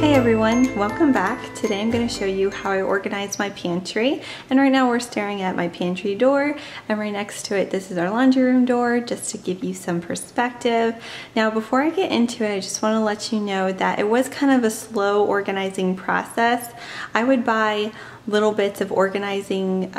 Hey everyone, welcome back. Today I'm going to show you how I organize my pantry. And right now we're staring at my pantry door, and right next to it this is our laundry room door, just to give you some perspective. Now before I get into it, I just want to let you know that it was kind of a slow organizing process. I would buy little bits of organizing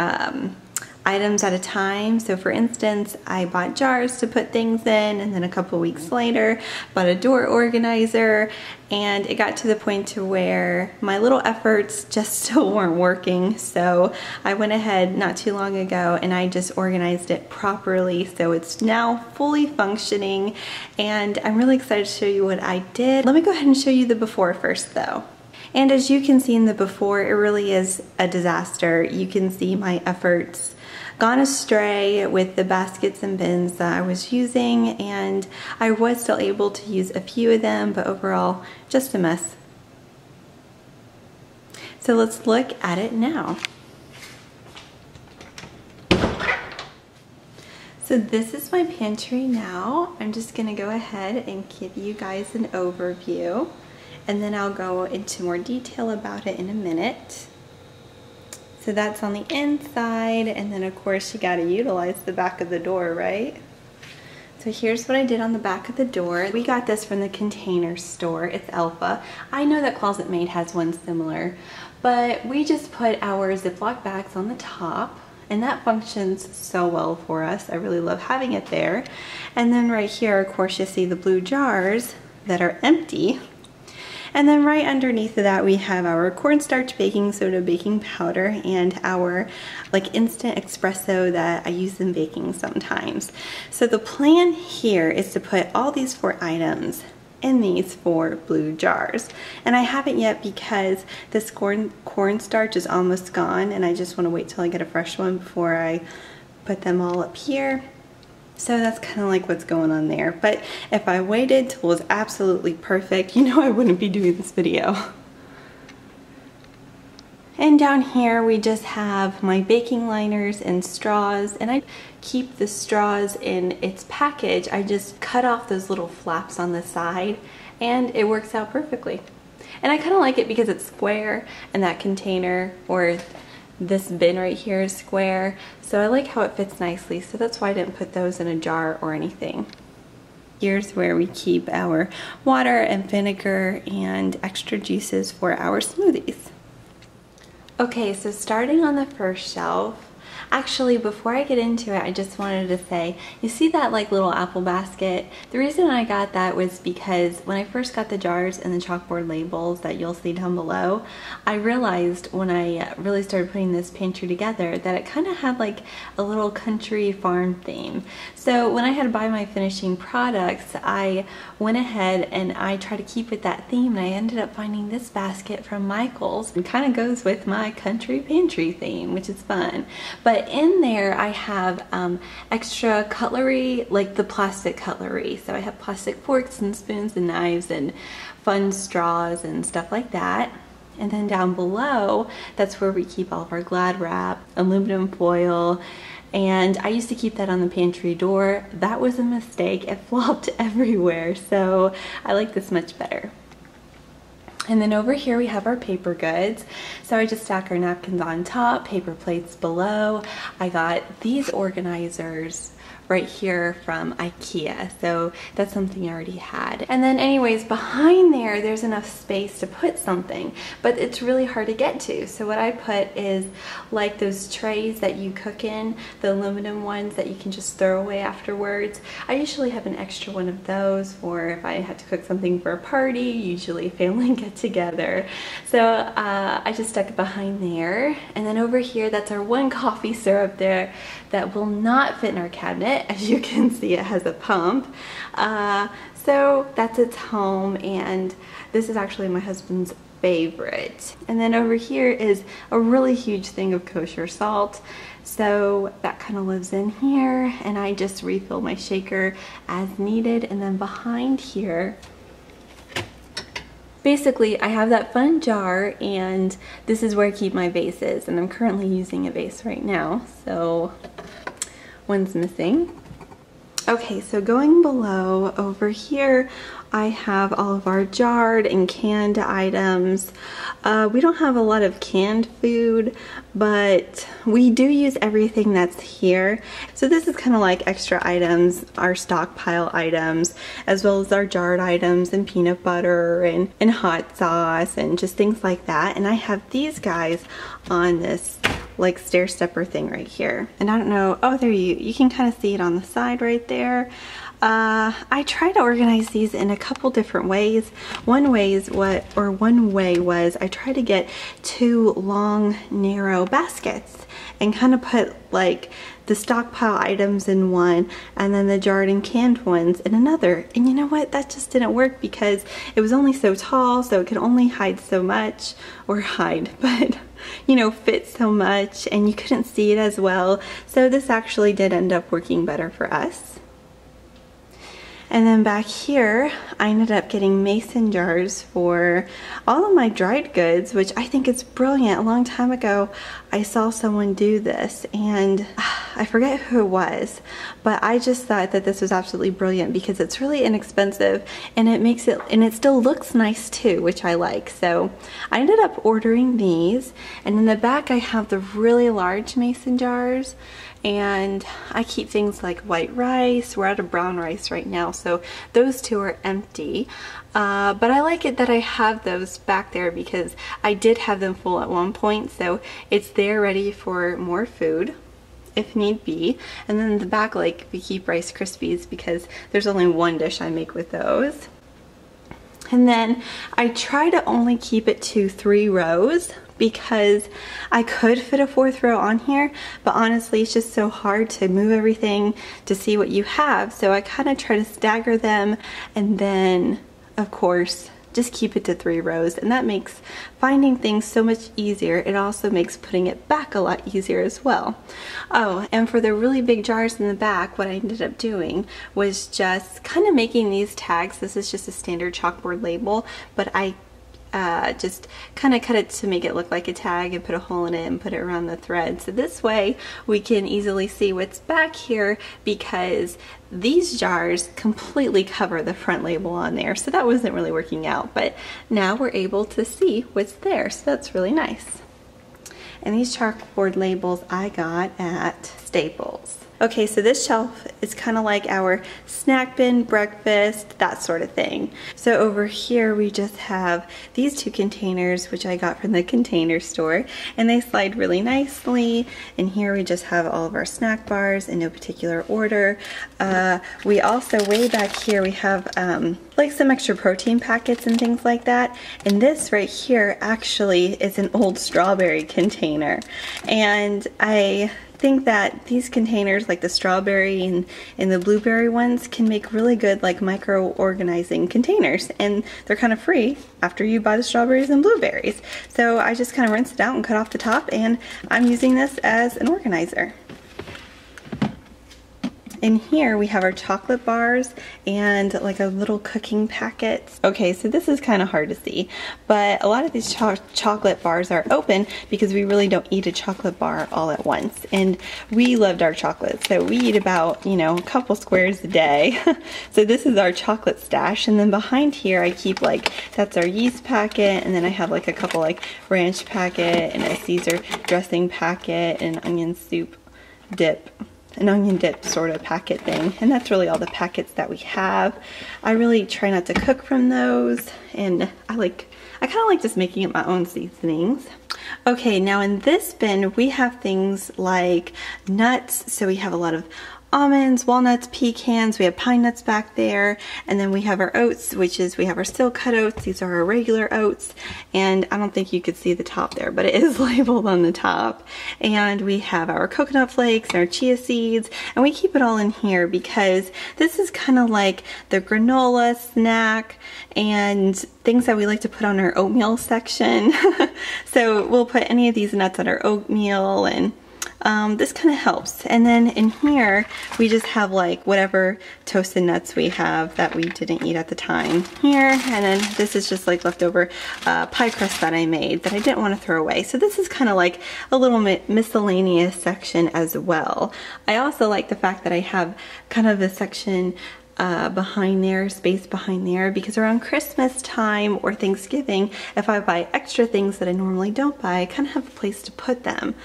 items at a time. So for instance, I bought jars to put things in, and then a couple weeks later bought a door organizer, and it got to the point to where my little efforts just still weren't working. So I went ahead not too long ago and I just organized it properly, so it's now fully functioning, and I'm really excited to show you what I did. Let me go ahead and show you the before first though. And as you can see in the before, it really is a disaster. You can see my efforts gone astray with the baskets and bins that I was using, and I was still able to use a few of them, but overall just a mess. So let's look at it now. So this is my pantry now. I'm just gonna go ahead and give you guys an overview, and then I'll go into more detail about it in a minute. So that's on the inside, and then of course you gotta utilize the back of the door, right? So here's what I did on the back of the door. We got this from the Container Store. It's Alpha. I know that Closet Mate has one similar, but we just put our Ziploc bags on the top, and that functions so well for us. I really love having it there. And then right here, of course, you see the blue jars that are empty. And then right underneath of that we have our cornstarch, baking soda, baking powder, and our instant espresso that I use in baking sometimes. So the plan here is to put all these 4 items in these 4 blue jars. And I haven't yet because this cornstarch is almost gone, and I just want to wait till I get a fresh one before I put them all up here. So that's kind of like what's going on there. But if I waited till it was absolutely perfect, you know I wouldn't be doing this video. And down here we just have my baking liners and straws, and I keep the straws in its package. I just cut off those little flaps on the side, and it works out perfectly. And I kind of like it because it's square, and that container, or this bin right here, is square, so I like how it fits nicely, so that's why I didn't put those in a jar or anything. Here's where we keep our water and vinegar and extra juices for our smoothies. Okay, so starting on the first shelf, actually before I get into it, I just wanted to say, you see that little apple basket? The reason I got that was because when I first got the jars and the chalkboard labels that you'll see down below, I realized when I really started putting this pantry together that it kind of had a little country farm theme. So when I had to buy my finishing products, I went ahead and I tried to keep it that theme, and I ended up finding this basket from Michael's. It kind of goes with my country pantry theme, which is fun. But in there I have extra cutlery, like the plastic cutlery. So I have plastic forks and spoons and knives and fun straws and stuff like that. And then down below, that's where we keep all of our Glad wrap, aluminum foil, and I used to keep that on the pantry door. That was a mistake. It flopped everywhere, so I like this much better. And then over here we have our paper goods. So I just stack our napkins on top, paper plates below. I got these organizers right here from Ikea, so that's something I already had. And then anyways, behind there's enough space to put something, but it's really hard to get to. So what I put is those trays that you cook in, the aluminum ones that you can just throw away afterwards. I usually have an extra one of those for if I had to cook something for a party, usually a family get together. So I just stuck it behind there. And then over here, that's our one coffee syrup there that will not fit in our cabinet. As you can see, it has a pump. So that's its home, and this is actually my husband's favorite. And then over here is a really huge thing of kosher salt. So that kind of lives in here, and I just refill my shaker as needed. And then behind here, basically I have that fun jar, and this is where I keep my vases, and I'm currently using a vase right now, so one's missing. Okay, so going below over here, I have all of our jarred and canned items. We don't have a lot of canned food, but we do use everything that's here. So this is kind of like extra items, our stockpile items, as well as our jarred items and peanut butter and hot sauce and just things like that. And I have these guys on this like stair stepper thing right here. And I don't know, oh, there you can kind of see it on the side right there. I try to organize these in a couple different ways. One way was I try to get two long, narrow baskets and kind of put like the stockpile items in one and then the jarred and canned ones in another. And you know what? That just didn't work because it was only so tall, so it could only hide so much, or hide, but you know, fit so much, and you couldn't see it as well. So this actually did end up working better for us. And then back here, I ended up getting mason jars for all of my dried goods, which I think is brilliant. A long time ago, I saw someone do this, and I forget who it was, but I just thought that this was absolutely brilliant because it's really inexpensive, and it still looks nice too, which I like. So I ended up ordering these, and in the back I have the really large mason jars. And I keep things like white rice. We're out of brown rice right now, so those two are empty. But I like it that I have those back there because I did have them full at one point, so it's there ready for more food if need be. And then in the back, like, we keep Rice Krispies because there's only one dish I make with those. And then I try to only keep it to 3 rows because I could fit a 4th row on here, but honestly it's just so hard to move everything to see what you have. So I kind of try to stagger them, and then of course just keep it to 3 rows, and that makes finding things so much easier. It also makes putting it back a lot easier as well. Oh, and for the really big jars in the back, what I ended up doing was just kind of making these tags. This is just a standard chalkboard label, but I just kind of cut it to make it look like a tag and put a hole in it and put it around the thread. So this way we can easily see what's back here because these jars completely cover the front label on there. So that wasn't really working out, but now we're able to see what's there. So that's really nice. And these chalkboard labels I got at Staples. Okay, so this shelf is kind of like our snack bin, breakfast, that sort of thing. So over here we just have these 2 containers, which I got from the Container Store, and they slide really nicely. And here we just have all of our snack bars in no particular order. We also, way back here, we have like some extra protein packets and things like that. And this right here actually is an old strawberry container. And I think that these containers, like the strawberry and the blueberry ones, can make really good like micro organizing containers, and they're kind of free after you buy the strawberries and blueberries. So I just kind of rinse it out and cut off the top, and I'm using this as an organizer. In here we have our chocolate bars and like a little cooking packet. Okay, so this is kind of hard to see, but a lot of these chocolate bars are open because we really don't eat a chocolate bar all at once. And we loved our chocolate, so we eat about, you know, a couple squares a day. So this is our chocolate stash, and then behind here I keep like, that's our yeast packet, and then I have like a couple like ranch packet and a Caesar dressing packet and onion soup dip. An onion dip sort of packet thing, and that's really all the packets that we have. I really try not to cook from those, and I kind of like just making up my own seasonings. Okay, now in this bin we have things like nuts, so we have a lot of almonds, walnuts, pecans, we have pine nuts back there, and then we have our oats, which is, we have our steel cut oats. These are our regular oats, and I don't think you could see the top there, but it is labeled on the top. And we have our coconut flakes and our chia seeds, and we keep it all in here because this is kind of like the granola snack and things that we like to put on our oatmeal section. So we'll put any of these nuts on our oatmeal, and this kind of helps. And then in here, we just have like whatever toasted nuts we have that we didn't eat at the time here. And then this is just like leftover pie crust that I made that I didn't want to throw away. So this is kind of like a little miscellaneous section as well. I also like the fact that I have kind of a section behind there, space behind there, because around Christmas time or Thanksgiving, if I buy extra things that I normally don't buy, I kind of have a place to put them.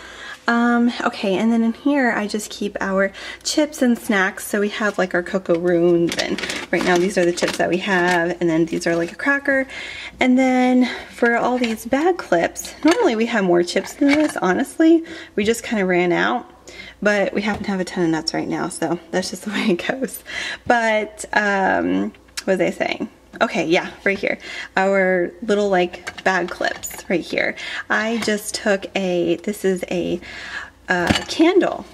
Okay, and then in here I just keep our chips and snacks. So we have like our Cocoa Runes, and right now these are the chips that we have, and then these are like a cracker. And then for all these bag clips, normally we have more chips than this, honestly. We just kind of ran out. But we happen to have a ton of nuts right now, so that's just the way it goes. But, what was I saying? Okay, yeah, right here. Our little like bag clips right here. I just took this is a candle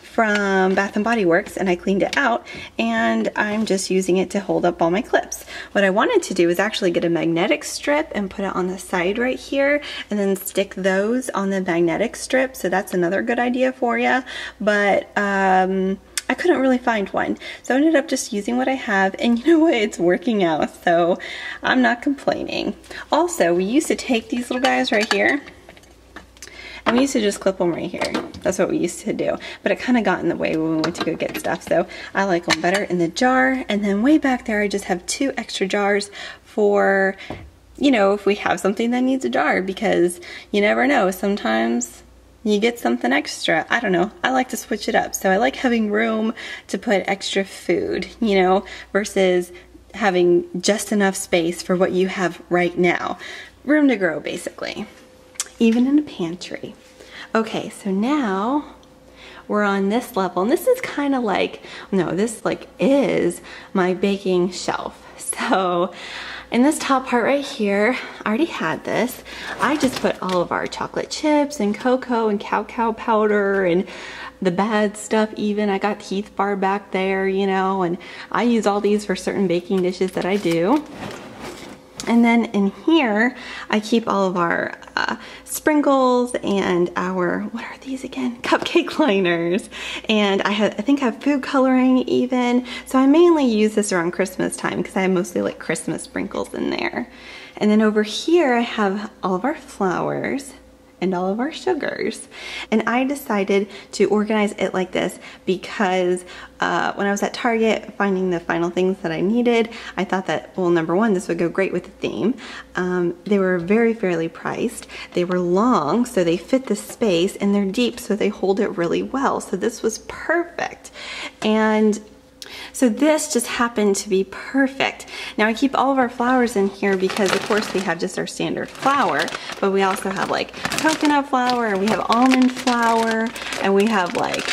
from Bath & Body Works, and I cleaned it out, and I'm just using it to hold up all my clips. What I wanted to do is actually get a magnetic strip and put it on the side right here, and then stick those on the magnetic strip, so that's another good idea for you. But I couldn't really find one, so I ended up just using what I have, and you know what, it's working out, so I'm not complaining. Also, we used to take these little guys right here, and we used to just clip them right here. That's what we used to do. But it kind of got in the way when we went to go get stuff. So I like them better in the jar. And then way back there, I just have 2 extra jars for, you know, if we have something that needs a jar. Because you never know. Sometimes you get something extra. I don't know. I like to switch it up. So I like having room to put extra food, you know, versus having just enough space for what you have right now. Room to grow, basically. Even in a pantry. Okay, so now we're on this level, and this is kind of like, no, this like is my baking shelf. So in this top part right here, I already had this. I just put all of our chocolate chips and cocoa and cacao powder and the bad stuff even. I got Heath bar back there, you know, and I use all these for certain baking dishes that I do. And then in here, I keep all of our sprinkles and our, what are these again? Cupcake liners. And I think I have food coloring even. So I mainly use this around Christmas time because I have mostly like Christmas sprinkles in there. And then over here, I have all of our flowers and all of our sugars. And I decided to organize it like this because when I was at Target finding the final things that I needed, I thought that, well, number one, this would go great with the theme. They were very fairly priced. They were long, so they fit the space, and they're deep, so they hold it really well. So this was perfect. And so this just happened to be perfect. Now I keep all of our flowers in here because of course we have just our standard flour, but we also have like coconut flour, and we have almond flour, and we have like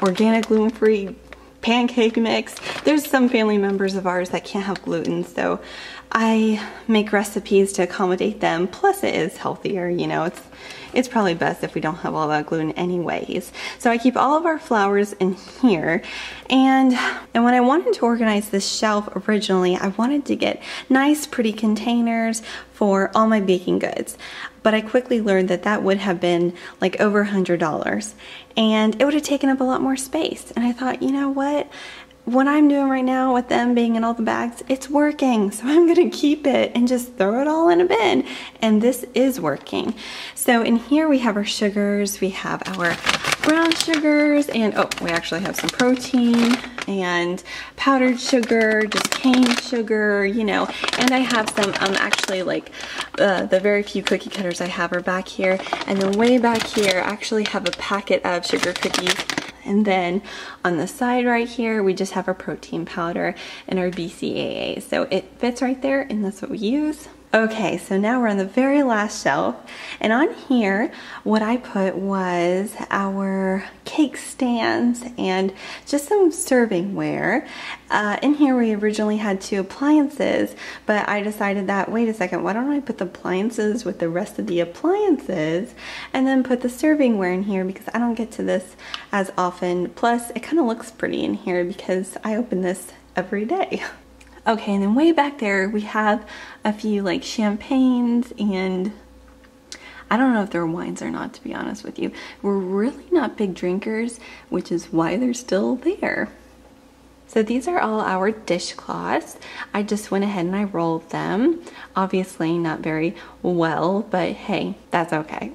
organic gluten-free pancake mix. There's some family members of ours that can't have gluten, so I make recipes to accommodate them. Plus it is healthier, you know, it's probably best if we don't have all that gluten anyways. So I keep all of our flours in here. And when I wanted to organize this shelf originally, I wanted to get nice pretty containers for all my baking goods. But I quickly learned that that would have been like over $100, and it would have taken up a lot more space. And I thought, you know what I'm doing right now with them being in all the bags, it's working. So I'm gonna keep it and just throw it all in a bin. And this is working. So in here we have our sugars, we have our brown sugars, and oh, we actually have some protein and powdered sugar, just cane sugar, you know, and I have some actually like the very few cookie cutters I have are back here, and then way back here I actually have a packet of sugar cookies. And then on the side right here, we just have our protein powder and our BCAA. So it fits right there, and that's what we use. Okay, so now we're on the very last shelf, and on here what I put was our cake stands and just some servingware. In here we originally had 2 appliances, but I decided that, wait a second, why don't I put the appliances with the rest of the appliances and then put the servingware in here, because I don't get to this as often. Plus it kind of looks pretty in here because I open this every day. Okay, and then way back there we have a few like champagnes, and I don't know if they're wines or not, to be honest with you. We're really not big drinkers, which is why they're still there. So these are all our dishcloths. I just went ahead and I rolled them. Obviously not very well, but hey, that's okay.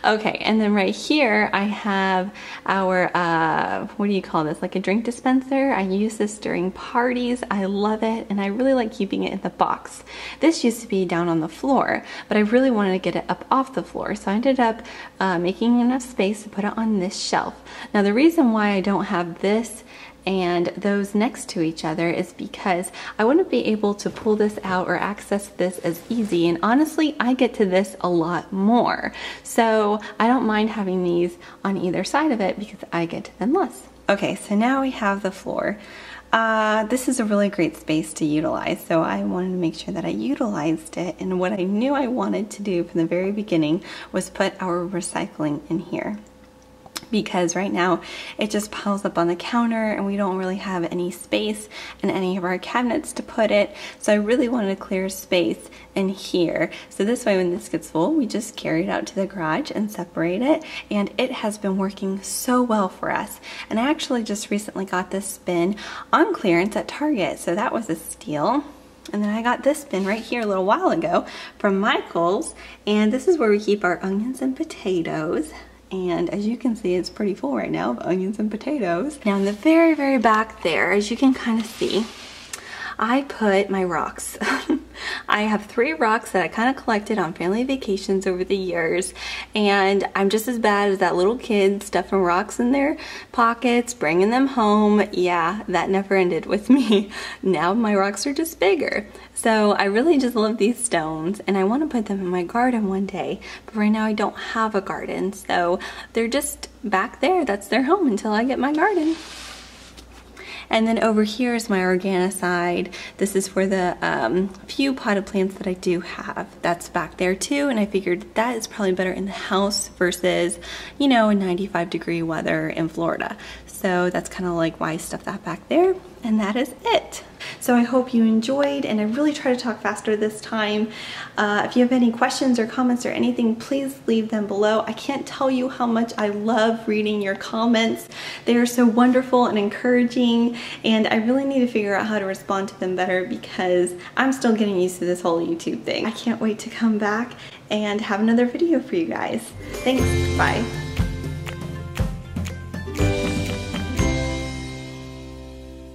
Okay, and then right here I have our, what do you call this? Like a drink dispenser. I use this during parties. I love it, and I really like keeping it in the box. This used to be down on the floor, but I really wanted to get it up off the floor, so I ended up making enough space to put it on this shelf. Now the reason why I don't have this and those next to each other is because I wouldn't be able to pull this out or access this as easy, and honestly I get to this a lot more, so I don't mind having these on either side of it because I get to them less. Okay, so now we have the floor. This is a really great space to utilize, so I wanted to make sure that I utilized it, and what I knew I wanted to do from the very beginning was put our recycling in here, because right now it just piles up on the counter and we don't really have any space in any of our cabinets to put it. So I really wanted to clear space in here. So this way when this gets full, we just carry it out to the garage and separate it. And it has been working so well for us. And I actually just recently got this bin on clearance at Target. So that was a steal. And then I got this bin right here a little while ago from Michael's. And this is where we keep our onions and potatoes. And as you can see, it's pretty full right now of onions and potatoes. Now in the very, very back there, as you can kind of see, I put my rocks. I have 3 rocks that I kind of collected on family vacations over the years, and I'm just as bad as that little kid stuffing rocks in their pockets, bringing them home. Yeah, that never ended with me. Now my rocks are just bigger. So I really just love these stones, and I want to put them in my garden one day, but right now I don't have a garden, so they're just back there. That's their home until I get my garden. And then over here is my Organicide. This is for the few potted plants that I do have. That's back there too, and I figured that is probably better in the house versus, you know, in 95-degree weather in Florida. So that's kind of like why I stuffed that back there, and that is it. So I hope you enjoyed, and I really try to talk faster this time. If you have any questions or comments or anything, please leave them below. I can't tell you how much I love reading your comments. They are so wonderful and encouraging, and I really need to figure out how to respond to them better because I'm still getting used to this whole YouTube thing. I can't wait to come back and have another video for you guys. Thanks, bye.